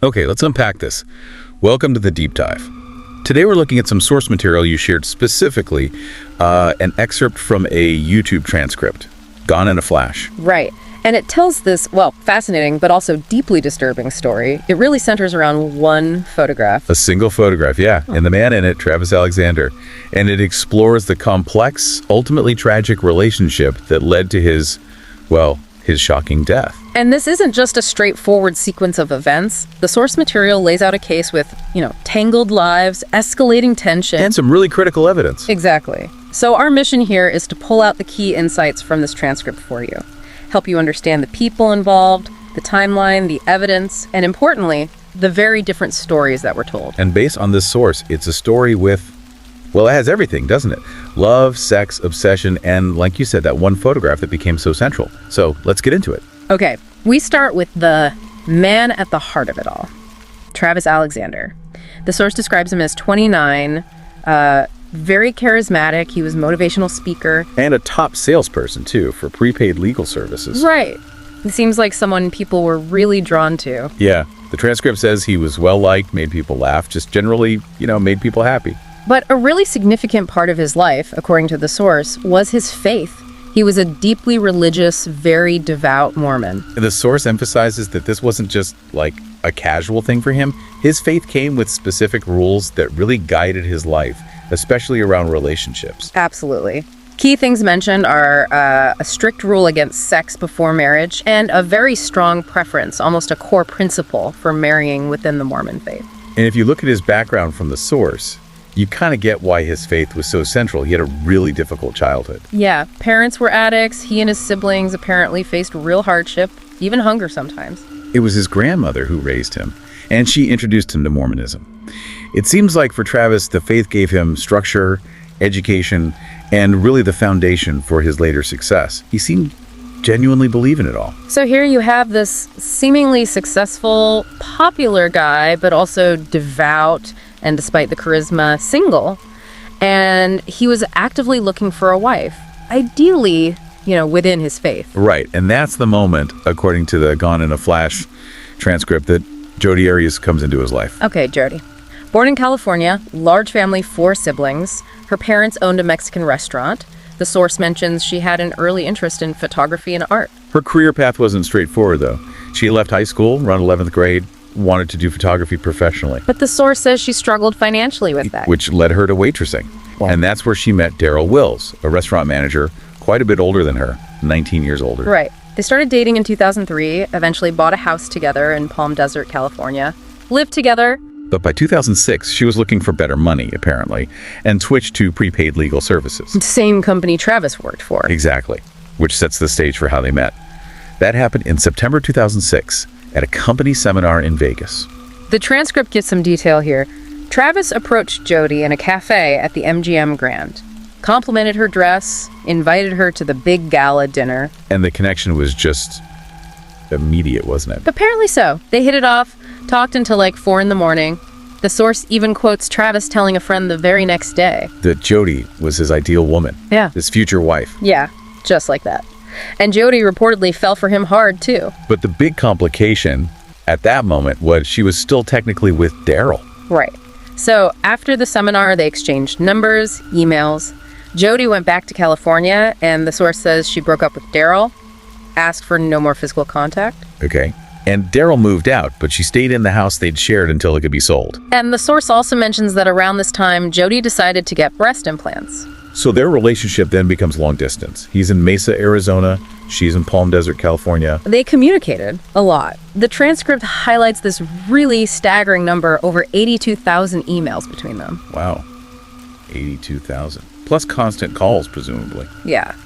Okay, let's unpack this. Welcome to the deep dive. Today we're looking at some source material you shared, specifically an excerpt from a YouTube transcript, gone in a flash. Right. And it tells this, well, fascinating, but also deeply disturbing story. It really centers around one photograph. A single photograph, yeah, and the man in it, Travis Alexander. And it explores the complex, ultimately tragic relationship that led to his shocking death. And this isn't just a straightforward sequence of events. The source material lays out a case with, tangled lives, escalating tension. And some really critical evidence. Exactly. So our mission here is to pull out the key insights from this transcript for you. Help you understand the people involved, the timeline, the evidence, and importantly, the very different stories that were told. And based on this source, it's a story with, it has everything, doesn't it? Love, sex, obsession, and like you said, that one photograph that became so central. So let's get into it. Okay, we start with the man at the heart of it all, Travis Alexander. The source describes him as 29, very charismatic. He was a motivational speaker. And a top salesperson, too, for prepaid legal services. Right. It seems like someone people were really drawn to. Yeah. The transcript says he was well-liked, made people laugh, just generally, made people happy. But a really significant part of his life, according to the source, was his faith. He was a deeply religious, very devout Mormon. The source emphasizes that this wasn't just like a casual thing for him. His faith came with specific rules that really guided his life, especially around relationships. Absolutely. Key things mentioned are a strict rule against sex before marriage and a very strong preference, almost a core principle for marrying within the Mormon faith. And if you look at his background from the source, you kind of get why his faith was so central. He had a really difficult childhood. Yeah, parents were addicts. He and his siblings apparently faced real hardship, even hunger sometimes. It was his grandmother who raised him, and she introduced him to Mormonism. It seems like for Travis, the faith gave him structure, education, and really the foundation for his later success. He seemed genuinely believe in it all. So here you have this seemingly successful, popular guy, but also devout, and despite the charisma, single. And he was actively looking for a wife, ideally, within his faith. Right, and that's the moment, according to the Gone in a Flash transcript, that Jodi Arias comes into his life. Okay, Jodi. Born in California, large family, 4 siblings. Her parents owned a Mexican restaurant. The source mentions she had an early interest in photography and art. Her career path wasn't straightforward, though. She left high school around 11th grade, wanted to do photography professionally. But the source says she struggled financially with that. Which led her to waitressing. Wow. And that's where she met Daryl Wills, a restaurant manager, quite a bit older than her, 19 years older. Right. They started dating in 2003, eventually bought a house together in Palm Desert, California, lived together. But by 2006, she was looking for better money, apparently, and switched to prepaid legal services. Same company Travis worked for. Exactly, which sets the stage for how they met. That happened in September 2006 at a company seminar in Vegas. The transcript gets some detail here. Travis approached Jodi in a cafe at the MGM Grand, complimented her dress, invited her to the big gala dinner. And the connection was just immediate, wasn't it? Apparently so. They hit it off, talked until like 4 a.m. The source even quotes Travis telling a friend the very next day that Jodi was his ideal woman. Yeah. His future wife. Yeah, just like that. And Jodi reportedly fell for him hard, too. But the big complication at that moment was she was still technically with Daryl. Right. So after the seminar, they exchanged numbers, emails. Jodi went back to California, and the source says she broke up with Daryl, asked for no more physical contact. Okay. And Daryl moved out, but she stayed in the house they'd shared until it could be sold. And the source also mentions that around this time, Jodi decided to get breast implants. So their relationship then becomes long distance. He's in Mesa, Arizona. She's in Palm Desert, California. They communicated a lot. The transcript highlights this really staggering number, over 82,000 emails between them. Wow. 82,000. Plus constant calls, presumably. Yeah.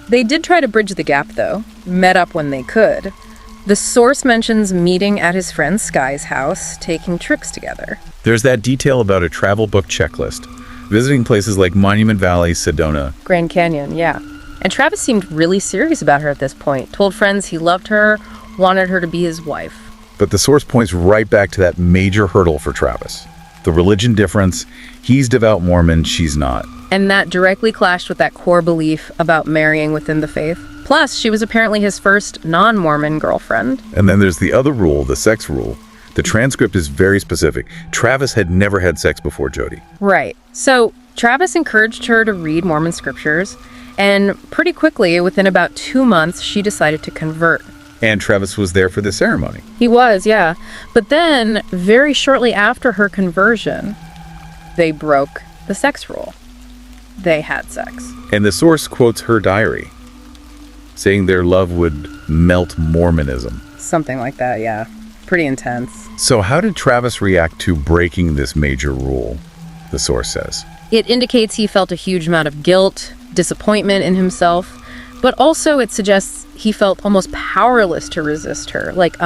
They did try to bridge the gap, though. Met up when they could. The source mentions meeting at his friend Sky's house, taking trips together. There's that detail about a travel book checklist. Visiting places like Monument Valley, Sedona. Grand Canyon, yeah. And Travis seemed really serious about her at this point. Told friends he loved her, wanted her to be his wife. But the source points right back to that major hurdle for Travis. The religion difference. He's devout Mormon, she's not. And that directly clashed with that core belief about marrying within the faith. Plus, she was apparently his first non-Mormon girlfriend. And then there's the other rule, the sex rule, The transcript is very specific. Travis had never had sex before Jodi. Right. So Travis encouraged her to read Mormon scriptures, and pretty quickly, within about 2 months, she decided to convert. And Travis was there for the ceremony. He was, yeah. But then, very shortly after her conversion, they broke the sex rule. They had sex. And the source quotes her diary, saying their love would melt Mormonism. Something like that, yeah. Pretty intense. So how did Travis react to breaking this major rule, the source says? It indicates he felt a huge amount of guilt, disappointment in himself, but also it suggests he felt almost powerless to resist her. Like,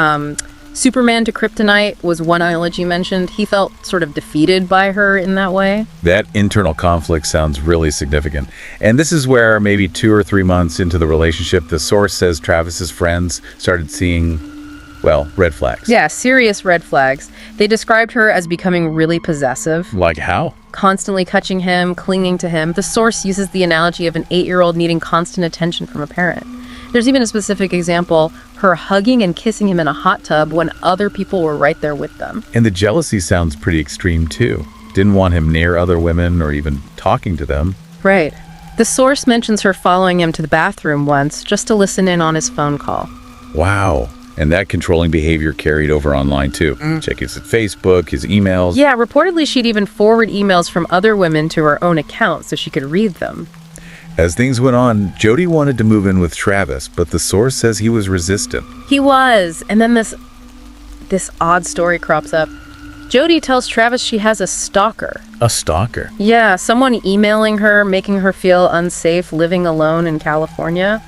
Superman to Kryptonite was one analogy mentioned. He felt sort of defeated by her in that way. That internal conflict sounds really significant. And this is where maybe 2 or 3 months into the relationship, the source says Travis's friends started seeing, well, red flags. Yeah, serious red flags. They described her as becoming really possessive. Like how? Constantly touching him, clinging to him. The source uses the analogy of an 8-year-old needing constant attention from a parent. There's even a specific example, her hugging and kissing him in a hot tub when other people were right there with them. And the jealousy sounds pretty extreme too. Didn't want him near other women or even talking to them. Right. The source mentions her following him to the bathroom once just to listen in on his phone call. Wow. And that controlling behavior carried over online too. Check his Facebook, his emails. Yeah, reportedly she'd even forward emails from other women to her own account so she could read them. As things went on, Jodi wanted to move in with Travis, but the source says he was resistant. He was. And then this odd story crops up. Jodi tells Travis she has a stalker. A stalker? Yeah, someone emailing her, making her feel unsafe living alone in California.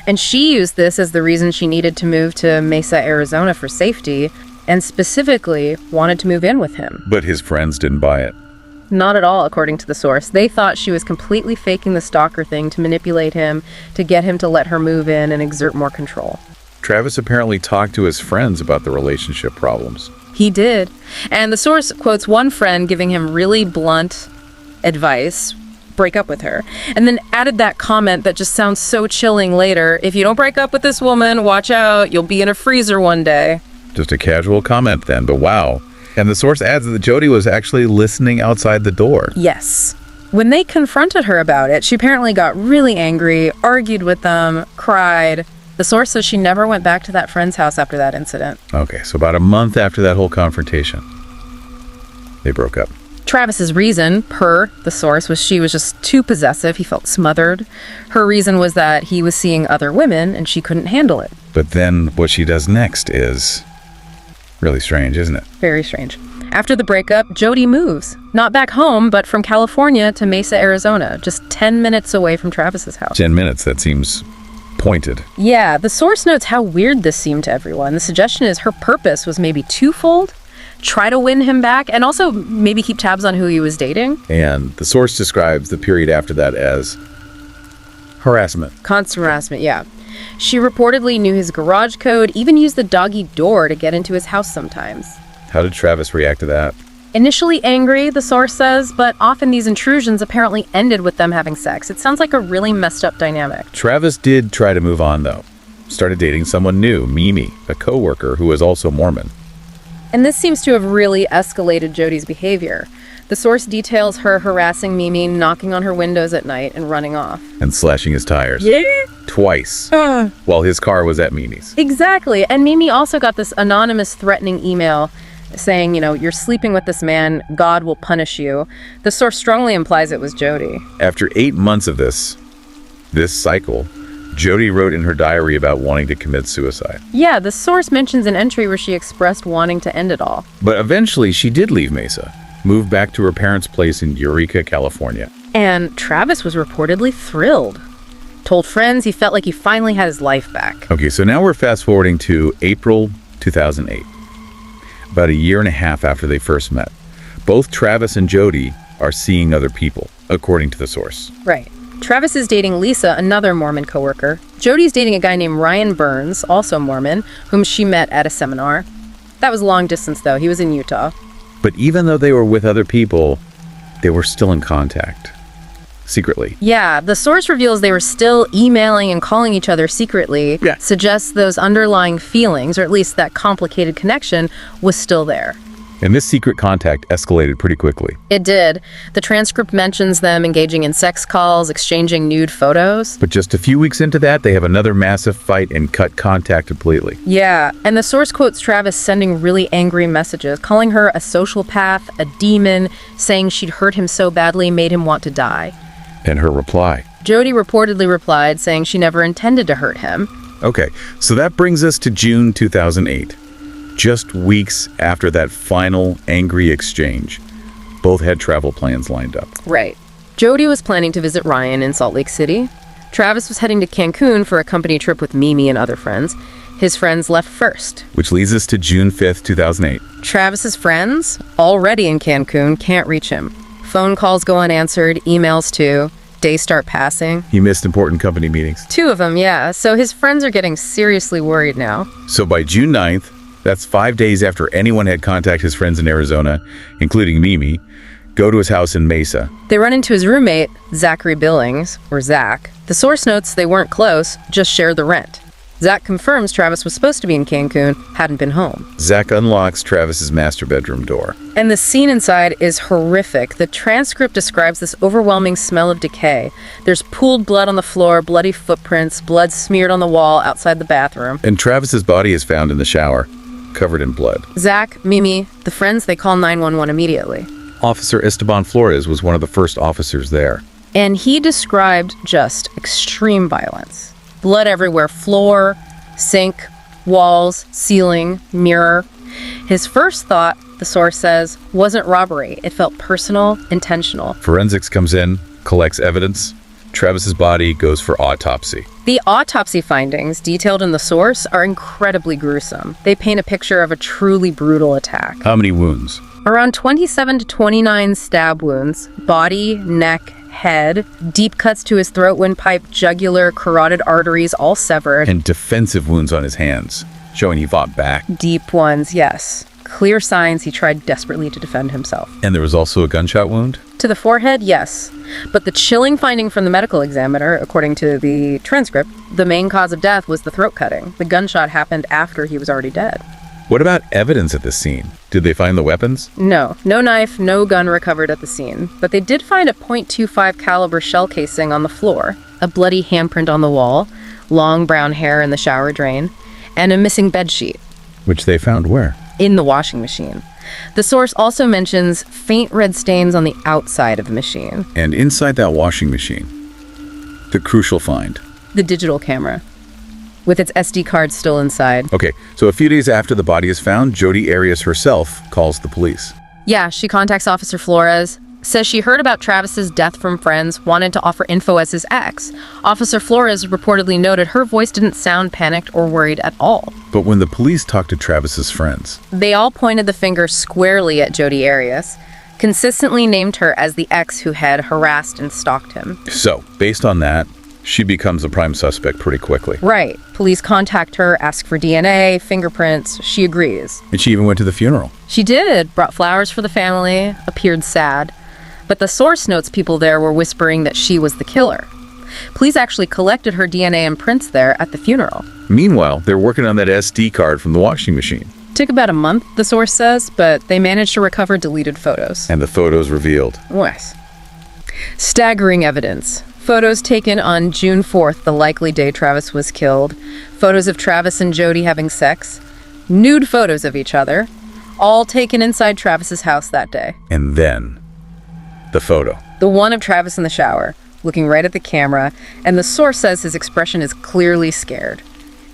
And she used this as the reason she needed to move to Mesa, Arizona for safety, and specifically wanted to move in with him. But his friends didn't buy it. Not at all, according to the source. They thought she was completely faking the stalker thing to manipulate him, to get him to let her move in and exert more control. Travis apparently talked to his friends about the relationship problems. He did. And the source quotes one friend giving him really blunt advice, break up with her, and then added that comment that just sounds so chilling later. If you don't break up with this woman, watch out, you'll be in a freezer one day. Just a casual comment then, but wow. And the source adds that Jodi was actually listening outside the door. Yes. When they confronted her about it, she apparently got really angry, argued with them, cried. The source says she never went back to that friend's house after that incident. Okay, so about a month after that whole confrontation, they broke up. Travis's reason, per the source, was she was just too possessive. He felt smothered. Her reason was that he was seeing other women and she couldn't handle it. But then what she does next is really strange, isn't it? Very strange. After the breakup, Jodi moves. Not back home, but from California to Mesa, Arizona, just 10 minutes away from Travis's house. 10 minutes, that seems pointed. Yeah, the source notes how weird this seemed to everyone. The suggestion is her purpose was maybe twofold. Try to win him back, and also maybe keep tabs on who he was dating. And the source describes the period after that as harassment. Constant harassment, yeah. She reportedly knew his garage code, even used the doggy door to get into his house sometimes. How did Travis react to that? Initially angry, the source says, but often these intrusions apparently ended with them having sex. It sounds like a really messed up dynamic. Travis did try to move on, though. Started dating someone new, Mimi, a co-worker who was also Mormon. And this seems to have really escalated Jodi's behavior. The source details her harassing Mimi, knocking on her windows at night and running off. And slashing his tires. Yeah? Twice. While his car was at Mimi's. Exactly. And Mimi also got this anonymous threatening email saying, you're sleeping with this man, God will punish you. The source strongly implies it was Jodi. After 8 months of this cycle, Jodi wrote in her diary about wanting to commit suicide. Yeah, the source mentions an entry where she expressed wanting to end it all. But eventually she did leave Mesa, moved back to her parents' place in Eureka, California. And Travis was reportedly thrilled. Told friends he felt like he finally had his life back. Okay, so now we're fast forwarding to April 2008. About a year and a half after they first met. Both Travis and Jodi are seeing other people, according to the source. Right. Travis is dating Lisa, another Mormon coworker. Jodi's dating a guy named Ryan Burns, also Mormon, whom she met at a seminar. That was long distance, though. He was in Utah. But even though they were with other people, they were still in contact. secretly. Yeah, the source reveals they were still emailing and calling each other secretly, suggests those underlying feelings, or at least that complicated connection, was still there. And this secret contact escalated pretty quickly. It did. The transcript mentions them engaging in sex calls, exchanging nude photos. But just a few weeks into that, they have another massive fight and cut contact completely. Yeah, and the source quotes Travis sending really angry messages, calling her a sociopath, a demon, saying she'd hurt him so badly made him want to die. And her reply. Jodi reportedly replied, saying she never intended to hurt him. Okay, so that brings us to June 2008. Just weeks after that final angry exchange, both had travel plans lined up. Right. Jodi was planning to visit Ryan in Salt Lake City. Travis was heading to Cancun for a company trip with Mimi and other friends. His friends left first. Which leads us to June 5th, 2008. Travis's friends, already in Cancun, can't reach him. Phone calls go unanswered, emails too. Days start passing. He missed important company meetings. 2 of them, yeah. So his friends are getting seriously worried now. So by June 9th, that's 5 days after anyone had contacted his friends in Arizona, including Mimi, go to his house in Mesa. They run into his roommate, Zachary Billings, or Zach. The source notes they weren't close, just shared the rent. Zach confirms Travis was supposed to be in Cancun, hadn't been home. Zach unlocks Travis's master bedroom door. And the scene inside is horrific. The transcript describes this overwhelming smell of decay. There's pooled blood on the floor, bloody footprints, blood smeared on the wall outside the bathroom. And Travis's body is found in the shower, covered in blood. Zach, Mimi, the friends, they call 911 immediately. Officer Esteban Flores was one of the first officers there. And he described just extreme violence. Blood everywhere, floor, sink, walls, ceiling, mirror. His first thought, the source says, wasn't robbery. It felt personal, intentional. Forensics comes in, collects evidence. Travis's body goes for autopsy. The autopsy findings, detailed in the source, are incredibly gruesome. They paint a picture of a truly brutal attack. How many wounds? Around 27 to 29 stab wounds, body, neck, head, deep cuts to his throat, windpipe, jugular, carotid arteries, all severed. And defensive wounds on his hands, showing he fought back. Deep ones, yes. Clear signs he tried desperately to defend himself. And there was also a gunshot wound? To the forehead, yes. But the chilling finding from the medical examiner, according to the transcript, the main cause of death was the throat cutting. The gunshot happened after he was already dead. What about evidence at the scene? Did they find the weapons? No. No knife, no gun recovered at the scene. But they did find a .25 caliber shell casing on the floor, a bloody handprint on the wall, long brown hair in the shower drain, and a missing bedsheet. Which they found where? In the washing machine. The source also mentions faint red stains on the outside of the machine. And inside that washing machine, the crucial find. The digital camera, with its SD card still inside. Okay, so a few days after the body is found, Jodi Arias herself calls the police. Yeah, she contacts Officer Flores, says she heard about Travis's death from friends, wanted to offer info as his ex. Officer Flores reportedly noted her voice didn't sound panicked or worried at all. But when the police talked to Travis's friends, they all pointed the finger squarely at Jodi Arias, consistently named her as the ex who had harassed and stalked him. So, based on that, she becomes a prime suspect pretty quickly. Right. Police contact her, ask for DNA, fingerprints. She agrees. And she even went to the funeral. She did. Brought flowers for the family, appeared sad. But the source notes people there were whispering that she was the killer. Police actually collected her DNA and prints there at the funeral. Meanwhile, they're working on that SD card from the washing machine. Took about a month, the source says, but they managed to recover deleted photos. And the photos revealed. Yes. Staggering evidence. Photos taken on June 4th, the likely day Travis was killed. Photos of Travis and Jodi having sex. Nude photos of each other. All taken inside Travis's house that day. And then, the photo. The one of Travis in the shower, looking right at the camera, and the source says his expression is clearly scared.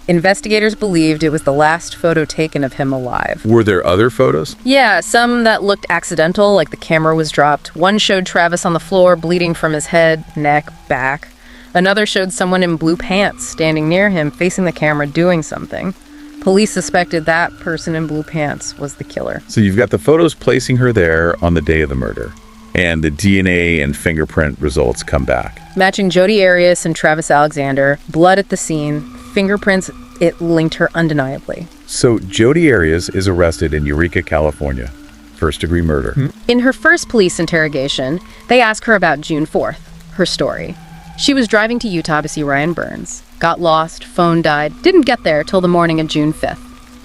Investigators believed it was the last photo taken of him alive. Were there other photos? Yeah, some that looked accidental, like the camera was dropped. One showed Travis on the floor, bleeding from his head, neck, back. Another showed someone in blue pants standing near him, facing the camera, doing something. Police suspected that person in blue pants was the killer. So you've got the photos placing her there on the day of the murder. And the DNA and fingerprint results come back. Matching Jodi Arias and Travis Alexander, blood at the scene, fingerprints, it linked her undeniably. So Jodi Arias is arrested in Eureka, California. First-degree murder. In her first police interrogation, they ask her about June 4th. her story. She was driving to Utah to see Ryan Burns. Got lost, phone died, didn't get there till the morning of June 5th.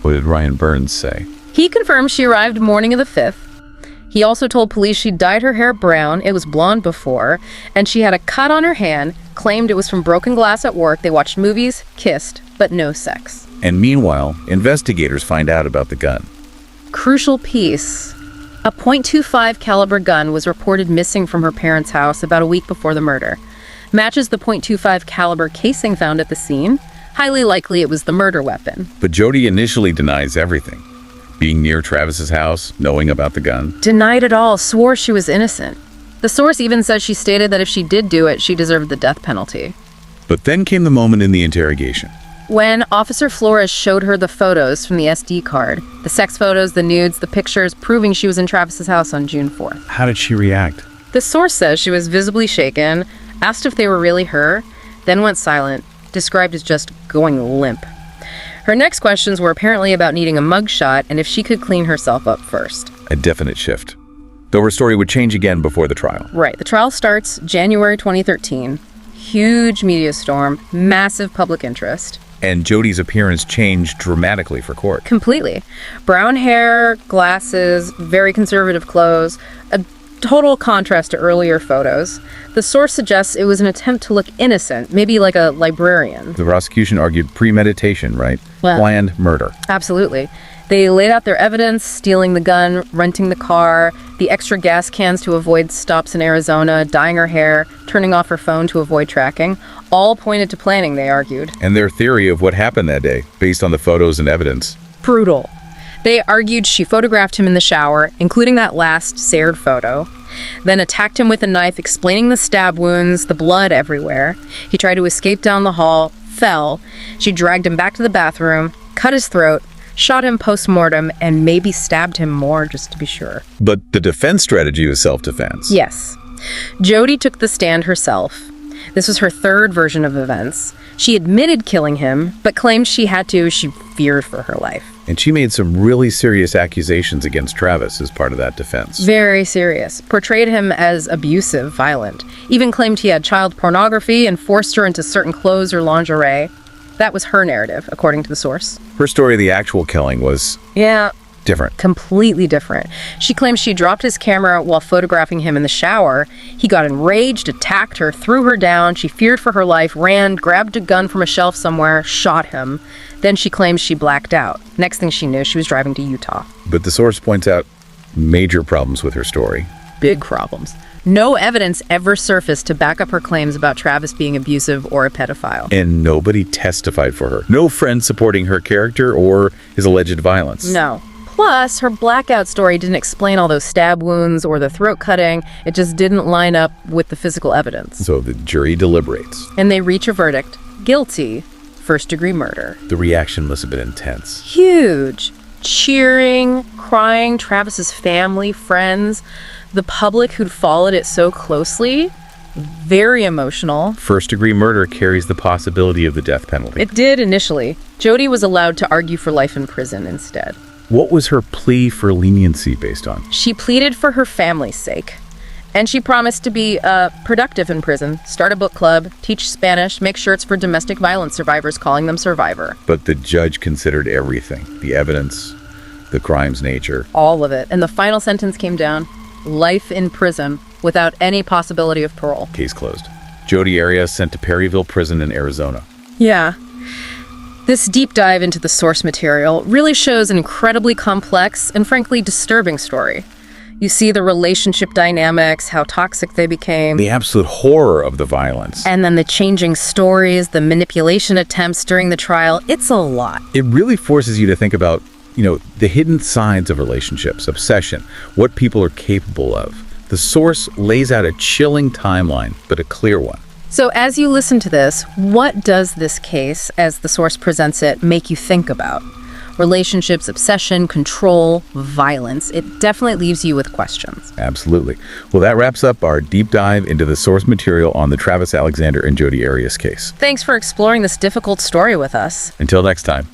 What did Ryan Burns say? He confirmed she arrived morning of the 5th. He also told police she dyed her hair brown, it was blonde before, and she had a cut on her hand, claimed it was from broken glass at work. They watched movies, kissed, but no sex. And meanwhile, investigators find out about the gun. Crucial piece. A .25 caliber gun was reported missing from her parents' house about a week before the murder. Matches the .25 caliber casing found at the scene. Highly likely it was the murder weapon. But Jodi initially denies everything. Being near Travis's house, knowing about the gun. Denied it all, swore she was innocent. The source even says she stated that if she did do it, she deserved the death penalty. But then came the moment in the interrogation. When Officer Flores showed her the photos from the SD card, the sex photos, the nudes, the pictures, proving she was in Travis's house on June 4th. How did she react? The source says she was visibly shaken, asked if they were really her, then went silent, described as just going limp. Her next questions were apparently about needing a mugshot and if she could clean herself up first. A definite shift. Though her story would change again before the trial. Right. The trial starts January 2013. Huge media storm, massive public interest. And Jodi's appearance changed dramatically for court. Completely. Brown hair, glasses, very conservative clothes, a total contrast to earlier photos. The source suggests it was an attempt to look innocent, maybe like a librarian. The prosecution argued premeditation, right? Well, planned murder. Absolutely. They laid out their evidence, stealing the gun, renting the car, the extra gas cans to avoid stops in Arizona, dyeing her hair, turning off her phone to avoid tracking. All pointed to planning, they argued. And their theory of what happened that day, based on the photos and evidence. Brutal. They argued she photographed him in the shower, including that last seared photo, then attacked him with a knife, explaining the stab wounds, the blood everywhere. He tried to escape down the hall, fell. She dragged him back to the bathroom, cut his throat, shot him post-mortem, and maybe stabbed him more just to be sure. But the defense strategy was self-defense. Yes. Jodi took the stand herself. This was her third version of events. She admitted killing him, but claimed she had to as she feared for her life. And she made some really serious accusations against Travis as part of that defense. Very serious. Portrayed him as abusive, violent. Even claimed he had child pornography and forced her into certain clothes or lingerie. That was her narrative, according to the source. Her story of the actual killing was... different. Completely different. She claims she dropped his camera while photographing him in the shower. He got enraged, attacked her, threw her down. She feared for her life, ran, grabbed a gun from a shelf somewhere, shot him. Then she claims she blacked out. Next thing she knew, she was driving to Utah. But the source points out major problems with her story. Big problems. No evidence ever surfaced to back up her claims about Travis being abusive or a pedophile. And nobody testified for her. No friend supporting her character or his alleged violence. No. Plus, her blackout story didn't explain all those stab wounds or the throat cutting. It just didn't line up with the physical evidence. So the jury deliberates. And they reach a verdict. Guilty. First-degree murder. The reaction must have been intense. Huge. Cheering, crying, Travis's family, friends, the public who'd followed it so closely. Very emotional. First-degree murder carries the possibility of the death penalty. It did initially. Jodi was allowed to argue for life in prison instead. What was her plea for leniency based on? She pleaded for her family's sake. And she promised to be productive in prison, start a book club, teach Spanish, make shirts for domestic violence survivors, calling them survivor. But the judge considered everything. The evidence, the crime's nature. All of it. And the final sentence came down. Life in prison without any possibility of parole. Case closed. Jodi Arias sent to Perryville Prison in Arizona. Yeah. This deep dive into the source material really shows an incredibly complex and frankly disturbing story. You see the relationship dynamics, how toxic they became. The absolute horror of the violence. And then the changing stories, the manipulation attempts during the trial. It's a lot. It really forces you to think about, the hidden sides of relationships, obsession, what people are capable of. The source lays out a chilling timeline, but a clear one. So as you listen to this, what does this case, as the source presents it, make you think about? Relationships, obsession, control, violence. It definitely leaves you with questions. Absolutely. Well, that wraps up our deep dive into the source material on the Travis Alexander and Jodi Arias case. Thanks for exploring this difficult story with us. Until next time.